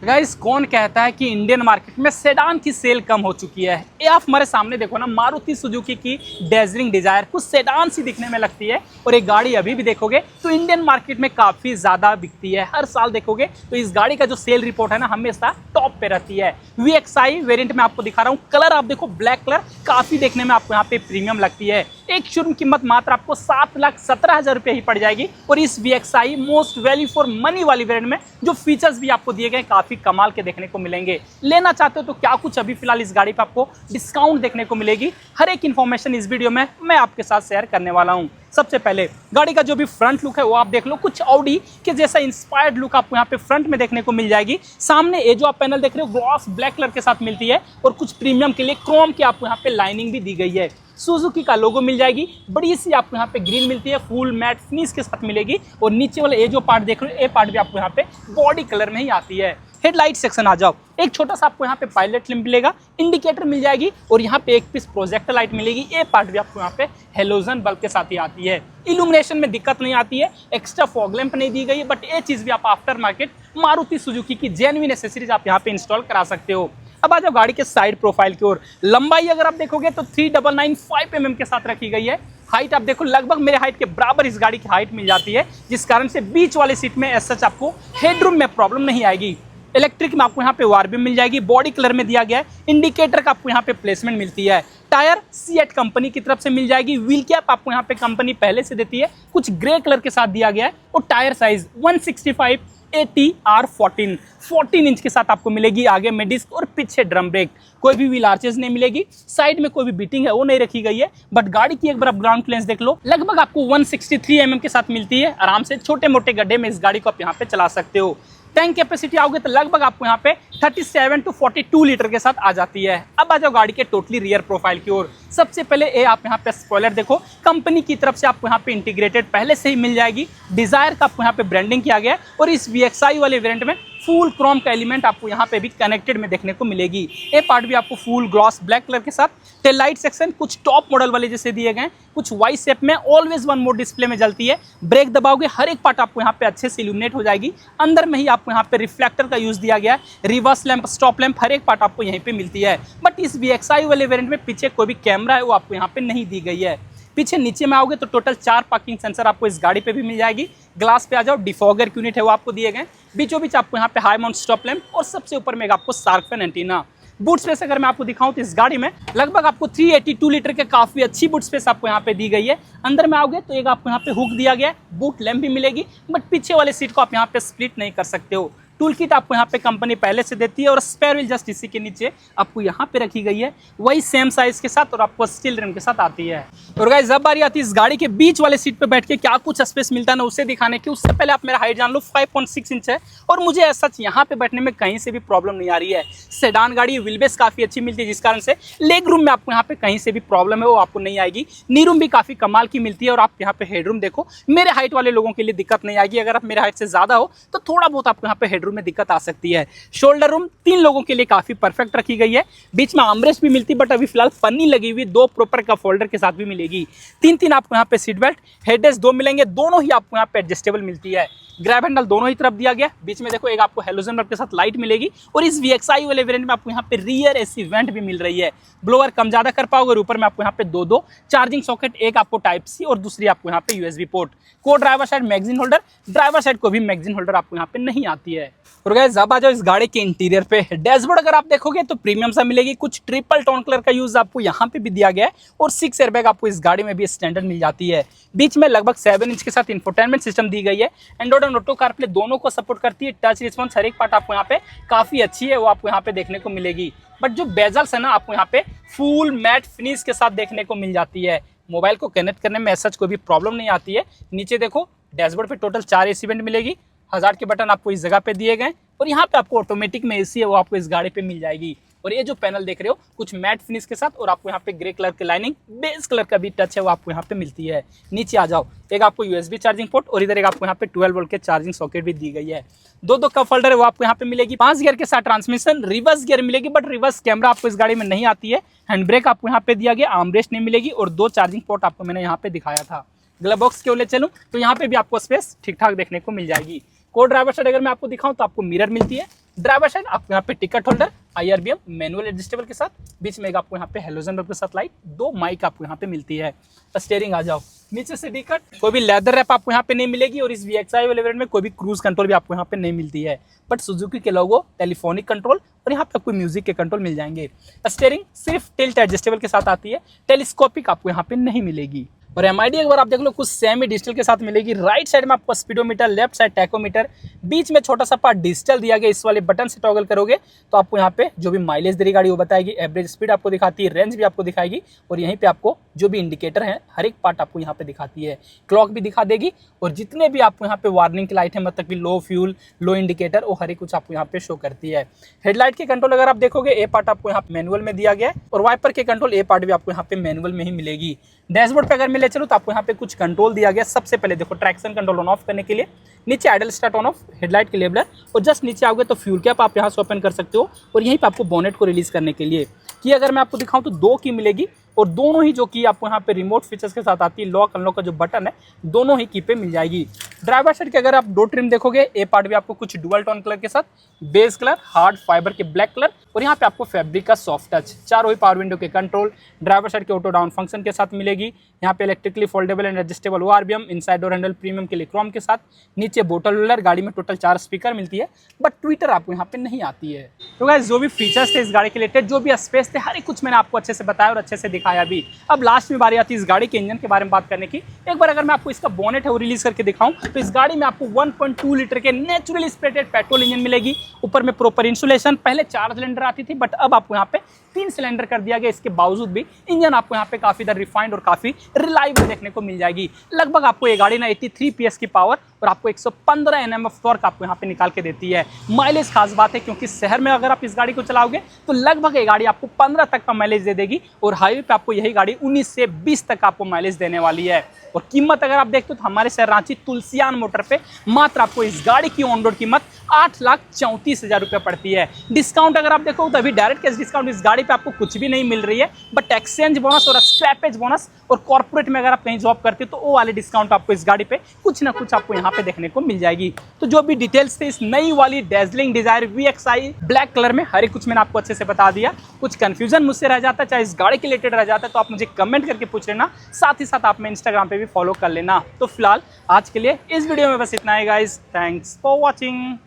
Guys कौन कहता है कि इंडियन मार्केट में सेडान की सेल कम हो चुकी है। ये आप हमारे सामने देखो ना, मारुति सुजुकी की डेजरिंग डिजायर कुछ सेडान सी दिखने में लगती है और एक गाड़ी अभी भी देखोगे तो इंडियन मार्केट में काफी ज्यादा बिकती है। हर साल देखोगे तो इस गाड़ी का जो सेल रिपोर्ट है ना, हमेशा टॉप पे रहती है। VXI वेरिएंट में आपको दिखा रहा हूँ, कलर आप देखो ब्लैक कलर, काफी देखने में आपको यहाँ पे प्रीमियम लगती है। एक शोरूम कीमत मात्र आपको 7,17,000 रुपये ही पड़ जाएगी और इस VXI most value for money वाली वेरिएंट में जो फीचर्स भी आपको दिए गए काफी कमाल के देखने को मिलेंगे। लेना चाहते हो तो क्या कुछ अभी फिलहाल इस गाड़ी पे आपको डिस्काउंट देखने को मिलेगी, हर एक इन्फॉर्मेशन इस वीडियो में मैं आपके साथ शेयर करने वाला हूं। सबसे पहले गाड़ी का जो भी फ्रंट लुक है वो आप देख लो, कुछ ऑडी के जैसा इंस्पायर्ड लुक आपको यहाँ पे फ्रंट में देखने को मिल जाएगी। सामने ये जो आप पैनल देख रहे हो ग्लॉस ब्लैक कलर के साथ मिलती है और कुछ प्रीमियम के लिए क्रोम की आपको यहाँ पे लाइनिंग भी दी गई है। सुजुकी का लोगो मिल जाएगी, बड़ी सी आपको यहाँ पे ग्रिल मिलती है, फुल मैट फिनिश के साथ मिलेगी और नीचे वाले ये जो पार्ट देख रहे हो ये पार्ट भी आपको यहाँ पे बॉडी कलर में ही आती है। हेडलाइट सेक्शन आ जाओ, एक छोटा सा आपको यहाँ पे पायलट लैंप मिलेगा, इंडिकेटर मिल जाएगी और यहाँ पे एक पीस प्रोजेक्टर लाइट मिलेगी। ये पार्ट भी आपको यहाँ पे हेलोजन बल्ब के साथ ही आती है। इल्यूमिनेशन में दिक्कत नहीं आती है, एक्स्ट्रा फॉग लैंप नहीं दी गई है, बट ये चीज़ भी आप आफ्टर मार्केट मारुति सुजुकी की जेन्युइन एक्सेसरीज आप यहाँ पे इंस्टॉल करा सकते हो। अब आ जाओ गाड़ी के साइड प्रोफाइल की ओर। लंबाई अगर आप देखोगे तो 3995 mm के साथ रखी गई है। हाइट आप देखो लगभग मेरे हाइट के बराबर इस गाड़ी की हाइट मिल जाती है, जिस कारण से बीच वाले सीट में एज सच आपको हेडरूम में प्रॉब्लम नहीं आएगी। इलेक्ट्रिक में आपको यहाँ पे वार्बी मिल जाएगी, बॉडी कलर में दिया गया है। इंडिकेटर का आपको यहाँ पे प्लेसमेंट मिलती है। टायर सीएट कंपनी की तरफ से मिल जाएगी। व्हील कैप आपको यहाँ पे कंपनी पहले से देती है, कुछ ग्रे कलर के साथ दिया गया है और टायर साइज 165 ATR14 इंच के साथ आपको मिलेगी। आगे में डिस्क और पीछे ड्रम ब्रेक, कोई भी व्हील आर्चेज नहीं मिलेगी। साइड में कोई भी बीटिंग है वो नहीं रखी गई है, बट गाड़ी की एक बार आप ग्राउंड क्लियरेंस देख लो, लगभग आपको 163 mm के साथ मिलती है। आराम से छोटे मोटे गड्ढे में इस गाड़ी को आप यहाँ पे चला सकते हो। टैंक कैपेसिटी आओगे तो लगभग आपको यहाँ पे 37 to 42 लीटर के साथ आ जाती है। अब आ जाओ गाड़ी के टोटली रियर प्रोफाइल की ओर। सबसे पहले ये आप यहाँ पे स्पॉइलर देखो, कंपनी की तरफ से आपको यहाँ पे इंटीग्रेटेड पहले से ही मिल जाएगी। डिजायर का आपको यहाँ पे ब्रांडिंग किया गया है और इस VXI वाले वेरिएंट में फुल क्रोम का एलिमेंट आपको यहाँ पे भी कनेक्टेड में देखने को मिलेगी। ये पार्ट भी आपको फुल ग्लॉस ब्लैक कलर के साथ। टेल लाइट सेक्शन कुछ टॉप मॉडल वाले जैसे दिए गए, कुछ वाई शेप में ऑलवेज वन मोड डिस्प्ले में जलती है। ब्रेक दबाओगे हर एक पार्ट आपको यहाँ पे अच्छे से इल्यूमिनेट हो जाएगी। अंदर में ही आपको यहाँ पे रिफ्लेक्टर का यूज दिया गया है। रिवर्स लैंप, स्टॉप लैंप, हर एक पार्ट आपको यहीं पे मिलती है। बट इस VXI वाले वेरिएंट में पीछे कोई भी कैमरा है वो आपको यहाँ पे नहीं दी गई है। पीछे नीचे में आओगे तो टोटल 4 पार्किंग सेंसर आपको इस गाड़ी पे भी मिल जाएगी। ग्लास पे आ जाओ, डिफॉगर यूनिट है वो आपको दिए गए। बीचों बीच आपको यहाँ पे हाई माउंट स्टॉप लैंप और सबसे ऊपर में आपको shark fan antenna. Boot space अगर मैं आपको दिखाऊं तो इस गाड़ी में लगभग आपको 382 लीटर के काफी अच्छी बूट स्पेस आपको यहाँ पे दी गई है। अंदर में आओगे तो एक आपको यहाँ पे हुक दिया गया है, बूट लैंप भी मिलेगी, बट पीछे वाले सीट को आप यहाँ पे स्प्लिट नहीं कर सकते हो। टूल किट आपको यहाँ पे कंपनी पहले से देती है और स्पेयर व्हील जस्ट इसी के नीचे आपको यहाँ पे रखी गई है, वही सेम साइज के साथ और आपको स्टील रिम के साथ आती है। और गाइस जब बारी आती है इस गाड़ी के बीच वाले सीट पे बैठ के क्या कुछ स्पेस मिलता है ना, उसे दिखाने की। उससे पहले आप मेरा हाइट जान लो, 5.6 इंच है और मुझे ऐसा यहाँ पे बैठने में कहीं से भी प्रॉब्लम नहीं आ रही है। सेडान गाड़ी व्हील बेस काफी अच्छी मिलती है, जिस कारण से लेग रूम में आपको यहाँ पे कहीं से भी प्रॉब्लम है वो आपको नहीं आएगी। नी रूम भी काफी कमाल की मिलती है और आप यहाँ पे हेडरूम देखो, मेरे हाइट वाले लोगों के लिए दिक्कत नहीं आएगी। अगर आप मेरे हाइट से ज्यादा हो तो थोड़ा बहुत आपको यहाँ पे हेडरूम में दिक्कत आ सकती है। शोल्डर रूम 3 लोगों के लिए काफी परफेक्ट रखी गई है। बीच में आर्मरेस्ट भी मिलती है, बट अभी फिलहाल पन्नी लगी हुई 2 प्रॉपर कप होल्डर के साथ भी मिलेगी। 3 आपको यहाँ पे सीट बेल्ट, हेडरेस्ट 2 मिलेंगे, दोनों ही आपको यहाँ पे एडजस्टेबल मिलती है। ग्रैब हैंडल दोनों ही तरफ दिया गया। बीच में देखो एक आपको हेलोजन बल्ब के साथ लाइट मिलेगी और इस VXI वाले वेरिएंट में आपको यहाँ पे रियर AC वेंट भी मिल रही है। ब्लोअर कम ज्यादा कर पाओगे। ऊपर में आपको यहाँ पे 2 चार्जिंग सॉकेट, एक आपको टाइप C और दूसरी आपको यहाँ पे USB पोर्ट। को driver side magazine holder, driver side को भी मैगजीन होल्डर आपको यहाँ पे नहीं आती है। और गाइस अब आ जाओ इस गाड़ी के इंटीरियर पे। डैशबोर्ड अगर आप देखोगे तो प्रीमियम सा मिलेगी, कुछ ट्रिपल टोन कलर का यूज आपको यहाँ पे भी दिया गया है और 6 एयरबैग आपको इस गाड़ी में भी स्टैंडर्ड मिल जाती है। बीच में लगभग 7 इंच के साथ इंफोटेनमेंट सिस्टम दी गई है। एंड्रॉइड और ऑटो कारप्ले दोनों को सपोर्ट करती है। टच रिस्पॉन्स हर एक पार्ट आपको यहाँ पे काफी अच्छी है वो आपको यहाँ पे देखने को मिलेगी। बट जो बेजल्स है ना आपको यहाँ पे फुल मैट फिनिश के साथ देखने को मिल जाती है। मोबाइल को कनेक्ट करने में ऐसा कोई भी प्रॉब्लम नहीं आती है। नीचे देखो डैशबोर्ड पे टोटल 4 AC वेंट मिलेगी। 1000 के बटन आपको इस जगह पे दिए गए और यहाँ पे आपको ऑटोमेटिक में AC है वो आपको इस गाड़ी पे मिल जाएगी। और ये जो पैनल देख रहे हो कुछ मैट फिनिश के साथ और आपको यहाँ पे ग्रे कलर की लाइनिंग, बेस कलर का भी टच है वो आपको यहाँ पे मिलती है। नीचे आ जाओ, एक आपको USB चार्जिंग पोर्ट और इधर एक आपको यहाँ पे 12 वोल्ट के चार्जिंग सॉकेट भी दी गई है। 2 कप होल्डर है वो आपको यहाँ पे मिलेगी। 5 गियर के साथ ट्रांसमिशन, रिवर्स गियर मिलेगी, बट रिवर्स कैमरा आपको इस गाड़ी में नहीं आती है। हैंड ब्रेक आपको यहाँ पे दिया गया, आर्मरेस्ट नहीं मिलेगी और 2 चार्जिंग पोर्ट आपको मैंने यहाँ पे दिखाया था। ग्लव बॉक्स के ओले चलूँ तो यहाँ पे भी आपको स्पेस ठीक ठाक देखने को मिल जाएगी। को ड्राइवर साइड अगर मैं आपको दिखाऊं तो आपको मिरर मिलती है, ड्राइवर साइड आपको यहाँ पे ticket holder, IRBM manual adjustable के साथ, बीच में आपको यहाँ पे हेलोजन बल्ब के साथ लाइट, 2 माइक आपको यहाँ पे मिलती है। स्टीयरिंग आ जाओ, नीचे से टिकट, कोई भी लेदर रैप आपको यहाँ पे नहीं मिलेगी और इस VXI वाले वेरिएंट में कोई भी क्रूज कंट्रोल भी आपको यहाँ पे नहीं मिलती है। बट सुजुकी के लोगो, टेलीफोनिक कंट्रोल और यहाँ पे आपको म्यूजिक के कंट्रोल मिल जाएंगे। स्टीयरिंग सिर्फ टिल्ट एडजस्टेबल के साथ आती है, टेलीस्कोपिक आपको यहाँ पे नहीं मिलेगी। और MID एक बार आप देख लो कुछ सेमी डिजिटल के साथ मिलेगी। राइट साइड में आपको स्पीडोमीटर, लेफ्ट साइड टैकोमीटर, बीच में छोटा सा पार्ट डिजिटल दिया गया। इस वाले बटन से टॉगल करोगे तो आपको यहाँ पे जो भी माइलेज दे रही गाड़ी वो बताएगी, एवरेज स्पीड आपको दिखाती है, रेंज भी आपको दिखाएगी और यहीं पे आपको जो भी इंडिकेटर है हर एक पार्ट आपको यहाँ पे दिखाती है। क्लॉक भी दिखा देगी और जितने भी आपको यहाँ पे वार्निंग की लाइट है, मतलब कि लो फ्यूल, लो इंडिकेटर, वो हर एक कुछ आपको यहाँ पे शो करती है। हेडलाइट के कंट्रोल अगर आप देखोगे, ए पार्ट आपको यहाँ मैनुअल में दिया गया है और वाइपर के कंट्रोल ए पार्ट भी आपको यहाँ पे मैनुअल में ही मिलेगी। डैशबोर्ड पे अगर मैं ले चलूँ तो आपको यहाँ पे कुछ कंट्रोल दिया गया। सबसे पहले देखो ट्रैक्शन कंट्रोल ऑन ऑफ करने के लिए, नीचे idol start on off, headlight के लेबलर और जस्ट नीचे आओगे तो फ्यूल कैप आप यहाँ से ओपन कर सकते हो और यहीं पे आपको बोनेट को रिलीज करने के लिए की अगर मैं आपको दिखाऊं तो 2 की मिलेगी और दोनों ही जो की आपको यहाँ पे रिमोट फीचर्स के साथ आती है। लॉक अनलॉक का जो बटन है दोनों ही की पे मिल जाएगी। ड्राइवर साइड के अगर आप 2 ट्रिम देखोगे, ए पार्ट भी आपको कुछ डुअल टोन कलर के साथ, बेस कलर, हार्ड फाइबर के ब्लैक कलर और यहाँ पे आपको फैब्रिक का सॉफ्ट टच। चारों ही पावर विंडो के कंट्रोल, ड्राइवर साइड के ऑटो डाउन फंक्शन के साथ मिलेगी। यहाँ पे electrically foldable and adjustable ORBM, inside door handle premium के लिए क्रोम के साथ, नीचे बोटल होल्डर, गाड़ी में टोटल 4 स्पीकर मिलती है बट ट्विटर आपको यहाँ पे नहीं आती है। तो गाइस जो भी फीचर्स थे इस गाड़ी के रिलेटेड, जो भी स्पेस थे, हर एक कुछ मैंने आपको अच्छे से बताया और अच्छे से दिखाया भी। अब लास्ट में बारी आती है इस गाड़ी के इंजन के बारे में बात करने की। एक बार अगर मैं आपको इसका बोनेट है वो रिलीज करके दिखाऊं तो इस गाड़ी में आपको 1.2 लीटर के नेचुरली स्प्रेटेड पेट्रोल इंजन मिलेगी। ऊपर में प्रॉपर इंसुलेशन, पहले 4 सिलेंडर आती थी बट अब आपको यहाँ पे 3 सिलेंडर कर दिया गया। इसके बावजूद भी इंजन आपको यहाँ पे काफी रिफाइंड और काफी रिलायबल देखने को मिल जाएगी। लगभग आपको ये गाड़ी ना 83 PS की पावर और आपको 115 Nm ऑफ टॉर्क आपको यहाँ पे निकाल के देती है। माइलेज खास बात है क्योंकि शहर में अगर आप इस गाड़ी को चलाओगे तो लगभग ये गाड़ी आपको 15 तक का माइलेज दे देगी और हाईवे पे आपको यही गाड़ी 19 से 20 तक आपको माइलेज देने वाली है। और कीमत अगर आप देखते हो तो हमारे शहर रांची तुलसियान मोटर पे मात्र आपको इस गाड़ी की ऑन रोड कीमत 8,34,000 रुपये पड़ती है। डिस्काउंट अगर आप देखो तो अभी डायरेक्ट कैश डिस्काउंट इस गाड़ी पे आपको कुछ भी नहीं मिल रही है, बट एक्सचेंज बोनस और स्क्रैपेज बोनस और कॉर्पोरेट में अगर आप कहीं जॉब करते हो तो वो वाले डिस्काउंट आपको इस गाड़ी पे कुछ ना कुछ आपको यहाँ पे देखने को मिल जाएगी। तो जो भी डिटेल्स थे इस नई वाली dazzling Dzire VXI black colour में, हर एक कुछ मैंने आपको अच्छे से बता दिया। कुछ कंफ्यूजन मुझसे रह जाता है, चाहे इस गाड़ी के रिलेटेड रह जाता है तो आप मुझे कमेंट करके पूछ लेना, साथ ही साथ आप मैं इंस्टाग्राम पे भी फॉलो कर लेना। तो फिलहाल आज के लिए इस वीडियो में बस इतना ही गाइस, थैंक्स फॉर वॉचिंग।